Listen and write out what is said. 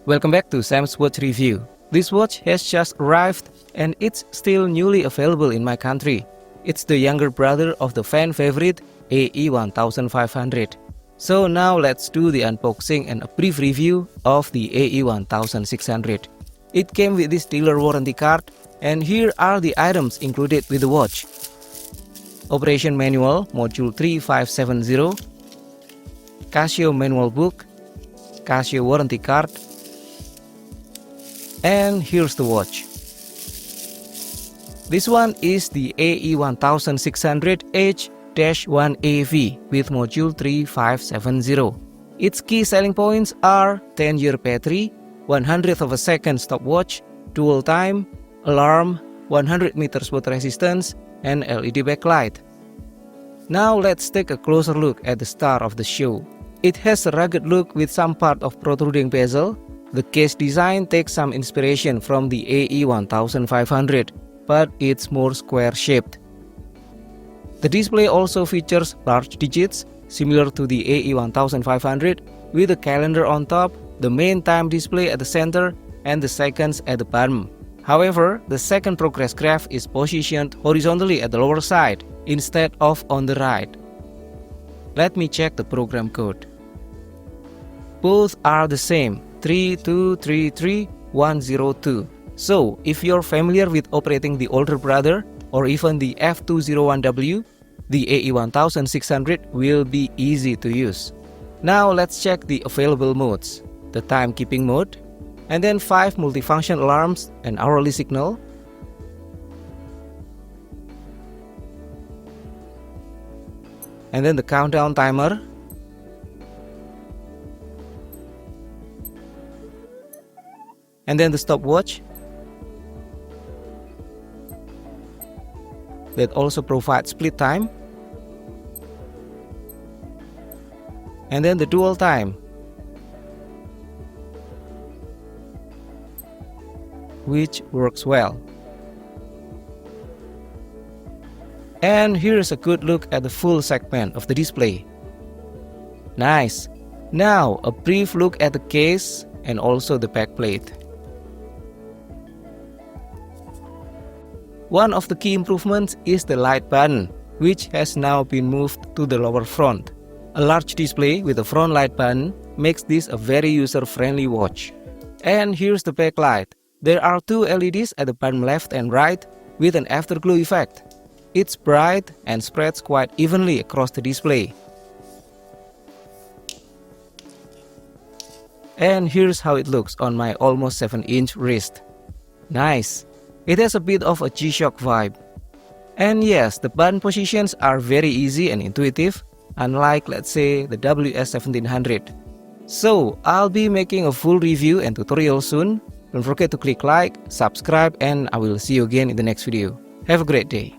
Welcome back to Sam's Watch Review. This watch has just arrived and it's still newly available in my country. It's the younger brother of the fan favorite AE-1600. So now let's do the unboxing and a brief review of the AE-1600. It came with this dealer warranty card, and here are the items included with the watch. Operation manual module 3570, Casio manual book, Casio warranty card, and here's the watch. This one is the AE-1600H-1AV with module 3570. Its key selling points are 10-year battery, 100th of a second stopwatch, dual time, alarm, 100 meters water resistance, and LED backlight. Now let's take a closer look at the star of the show. It has a rugged look with some part of protruding bezel. The case design takes some inspiration from the AE-1500, but it's more square-shaped. The display also features large digits, similar to the AE-1500, with a calendar on top, the main time display at the center, and the seconds at the bottom. However, the second progress graph is positioned horizontally at the lower side, instead of on the right. Let me check the program code. Both are the same, 3233102. So, if you're familiar with operating the older brother or even the F201W, the AE-1600 will be easy to use. Now let's check the available modes. The timekeeping mode, and then 5 multifunction alarms and hourly signal, and then the countdown timer, and then the stopwatch that also provides split time, and then the dual time, which works well. And here's a good look at the full segment of the display. Nice! Now a brief look at the case and also the backplate. One of the key improvements is the light button, which has now been moved to the lower front. A large display with a front light button makes this a very user-friendly watch. And here's the backlight. There are 2 LEDs at the bottom left and right with an afterglow effect. It's bright and spreads quite evenly across the display. And here's how it looks on my almost 7-inch wrist. Nice! It has a bit of a G-Shock vibe. And yes, the button positions are very easy and intuitive, unlike, let's say, the WS1700. So, I'll be making a full review and tutorial soon. Don't forget to click like, subscribe, and I will see you again in the next video. Have a great day.